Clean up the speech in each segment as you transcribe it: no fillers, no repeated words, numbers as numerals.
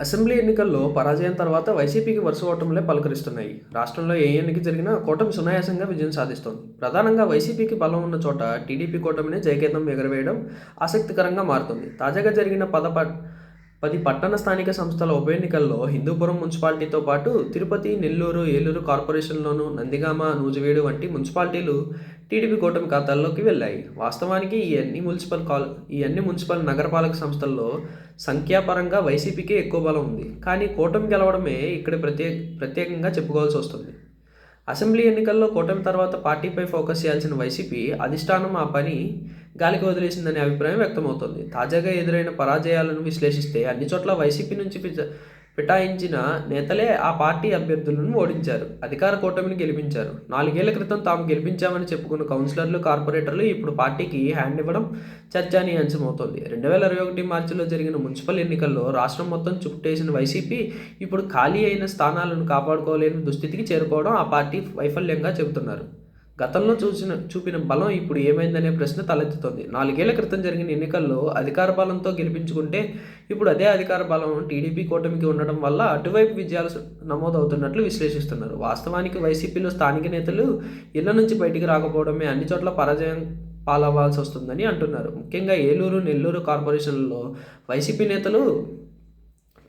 Assembly ఎన్నికల్లో పరాజయం తర్వాత వైసీపీకి వరుస ఓటములే పలకరిస్తున్నాయి. రాష్ట్రంలో ఏ ఎన్నిక జరిగినా కూటమి సునాయాసంగా విజయం సాధిస్తోంది. ప్రధానంగా వైసీపీకి బలం ఉన్న చోట టీడీపీ కూటమినే జయకేతం ఎగురవేయడం ఆసక్తికరంగా మారుతుంది. తాజాగా జరిగిన 10 పట్టణ స్థానిక సంస్థల ఉప ఎన్నికల్లో హిందూపురం మున్సిపాలిటీతో పాటు తిరుపతి, నెల్లూరు, ఏలూరు కార్పొరేషన్లోనూ నందిగామ, నూజివీడు వంటి మున్సిపాలిటీలు టీడీపీ కూటమి ఖాతాల్లోకి వెళ్లాయి. వాస్తవానికి ఈ అన్ని మున్సిపల్ నగరపాలక సంస్థల్లో సంఖ్యాపరంగా వైసీపీకే ఎక్కువ బలం ఉంది. కానీ కూటమి గెలవడమే ఇక్కడ ప్రత్యేకంగా చెప్పుకోవాల్సి వస్తుంది. అసెంబ్లీ ఎన్నికల్లో కూటమి తర్వాత పార్టీపై ఫోకస్ చేయాల్సిన వైసీపీ అధిష్టానం ఆ పని గాలికి వదిలేసిందనే అభిప్రాయం వ్యక్తమవుతోంది. తాజాగా ఎదురైన పరాజయాలను విశ్లేషిస్తే అన్ని చోట్ల వైసీపీ నుంచి పిటాయించిన నేతలే ఆ పార్టీ అభ్యర్థులను ఓడించారు, అధికార కూటమిని గెలిపించారు. 4 ఏళ్ల క్రితం తాము గెలిపించామని చెప్పుకున్న కౌన్సిలర్లు, కార్పొరేటర్లు ఇప్పుడు పార్టీకి హ్యాండ్ ఇవ్వడం చర్చానీయాంశమవుతోంది. 2021 మార్చిలో జరిగిన మున్సిపల్ ఎన్నికల్లో రాష్ట్రం మొత్తం చుట్టేసిన వైసీపీ ఇప్పుడు ఖాళీ అయిన స్థానాలను కాపాడుకోలేని దుస్థితికి చేరుకోవడం ఆ పార్టీ వైఫల్యంగా చెబుతున్నారు. గతంలో చూపిన బలం ఇప్పుడు ఏమైందనే ప్రశ్న తలెత్తుతోంది. 4 ఏళ్ల క్రితం జరిగిన ఎన్నికల్లో అధికార బలంతో గెలిపించుకుంటే ఇప్పుడు అదే అధికార బలం టీడీపీ కూటమికి ఉండడం వల్ల అటువైపు విజయాలు నమోదవుతున్నట్లు విశ్లేషిస్తున్నారు. వాస్తవానికి వైసీపీలో స్థానిక నేతలు ఇళ్ల నుంచి బయటికి రాకపోవడమే అన్ని చోట్ల పరాజయం పాలవ్వాల్సి వస్తుందని అంటున్నారు. ముఖ్యంగా ఏలూరు, నెల్లూరు కార్పొరేషన్లలో వైసీపీ నేతలు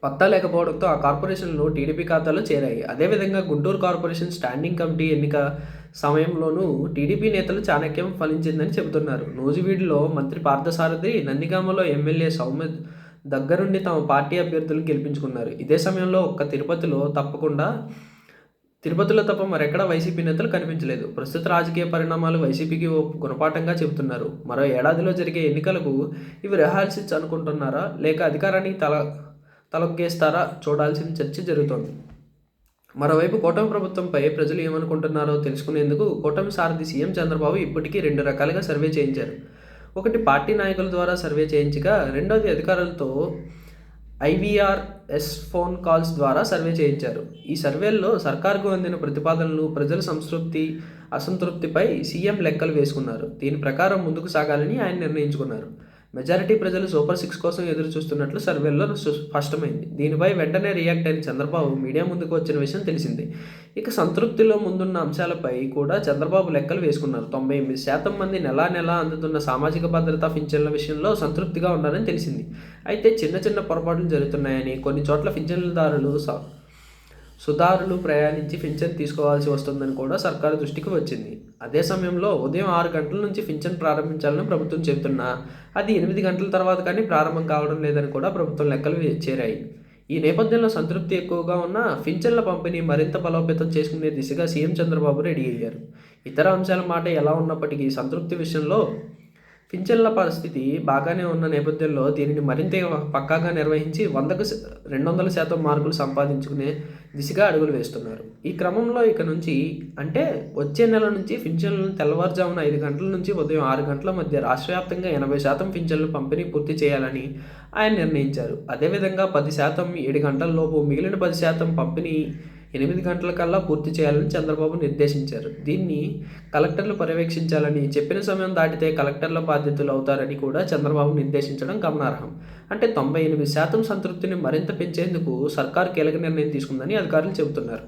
పత్తా లేకపోవడంతో ఆ కార్పొరేషన్లు టీడీపీ ఖాతాలో చేరాయి. అదేవిధంగా గుంటూరు కార్పొరేషన్ స్టాండింగ్ కమిటీ ఎన్నిక సమయంలోనూ టీడీపీ నేతలు చాణక్యం ఫలించిందని చెబుతున్నారు. నూజివీడులో మంత్రి పార్థసారథి, నందిగామలో ఎమ్మెల్యే సౌమ్య దగ్గరుండి తమ పార్టీ అభ్యర్థులను గెలిపించుకున్నారు. ఇదే సమయంలో తిరుపతిలో తప్ప మరెక్కడా వైసీపీ నేతలు కనిపించలేదు. ప్రస్తుత రాజకీయ పరిణామాలు వైసీపీకి ఓ గుణపాఠంగా చెబుతున్నారు. మరో ఏడాదిలో జరిగే ఎన్నికలకు ఇవి రిహార్సల్స్ అనుకుంటున్నారా, లేక అధికారానికి తలొగ్గేస్తారా చూడాల్సిన చర్చ జరుగుతోంది. మరోవైపు కూటమి ప్రభుత్వంపై ప్రజలు ఏమనుకుంటున్నారో తెలుసుకునేందుకు కూటమి సారథి సీఎం చంద్రబాబు ఇప్పటికీ 2 రకాలుగా సర్వే చేయించారు. ఒకటి పార్టీ నాయకుల ద్వారా సర్వే చేయించగా, రెండోది అధికారులతో ఐవీఆర్ఎస్ ఫోన్ కాల్స్ ద్వారా సర్వే చేయించారు. ఈ సర్వేల్లో సర్కారుకు అందిన ప్రతిపాదనలు, ప్రజల అసంతృప్తిపై సీఎం లెక్కలు వేసుకున్నారు. దీని ప్రకారం ముందుకు సాగాలని ఆయన నిర్ణయించుకున్నారు. మెజారిటీ ప్రజలు సూపర్ 6 కోసం ఎదురు చూస్తున్నట్లు సర్వేల్లో స్పష్టమైంది. దీనిపై వెంటనే రియాక్ట్ అయిన చంద్రబాబు మీడియా ముందుకు వచ్చిన విషయం తెలిసిందే. ఇక సంతృప్తిలో ముందున్న అంశాలపై కూడా చంద్రబాబు లెక్కలు వేసుకున్నారు. 98% మంది నెలా అందుతున్న సామాజిక భద్రతా పింఛన్ల విషయంలో సంతృప్తిగా ఉన్నారని తెలిసింది. అయితే చిన్న పొరపాట్లు జరుగుతున్నాయని, కొన్ని చోట్ల పింఛన్దారులు సుదారులు ప్రయాణించి పింఛన్ తీసుకోవాల్సి వస్తుందని కూడా సర్కారు దృష్టికి వచ్చింది. అదే సమయంలో ఉదయం 6 గంటల నుంచి పింఛన్ ప్రారంభించాలని ప్రభుత్వం చెబుతున్నా అది 8 గంటల తర్వాత కానీ ప్రారంభం కావడం లేదని కూడా ప్రభుత్వం లెక్కలు చేరాయి. ఈ నేపథ్యంలో సంతృప్తి ఎక్కువగా ఉన్న పింఛన్ల పంపిణీ మరింత బలోపేతం చేసుకునే దిశగా సీఎం చంద్రబాబు రెడీ అయ్యారు. ఇతర అంశాల మాట ఎలా ఉన్నప్పటికీ సంతృప్తి విషయంలో పింఛన్ల పరిస్థితి బాగానే ఉన్న నేపథ్యంలో దీనిని మరింత పక్కాగా నిర్వహించి 100కు 200% మార్కులు సంపాదించుకునే దిశగా అడుగులు వేస్తున్నారు. ఈ క్రమంలో ఇక నుంచి అంటే వచ్చే నెల నుంచి పింఛన్లను తెల్లవారుజామున 5 గంటల నుంచి ఉదయం 6 గంటల మధ్య రాష్ట్ర వ్యాప్తంగా 80% పింఛన్లు పంపిణీ పూర్తి చేయాలని ఆయన నిర్ణయించారు. అదేవిధంగా 10% 7 గంటల లోపు, మిగిలిన 10% పంపిణీ 8 గంటల కల్లా పూర్తి చేయాలని చంద్రబాబు నిర్దేశించారు. దీన్ని కలెక్టర్లు పర్యవేక్షించాలని, చెప్పిన సమయం దాటితే కలెక్టర్ల బాధ్యతలు అవుతారని కూడా చంద్రబాబు నిర్దేశించడం గమనార్హం. అంటే 98% సంతృప్తిని మరింత పెంచేందుకు సర్కారు కీలక నిర్ణయం తీసుకుందని అధికారులు చెబుతున్నారు.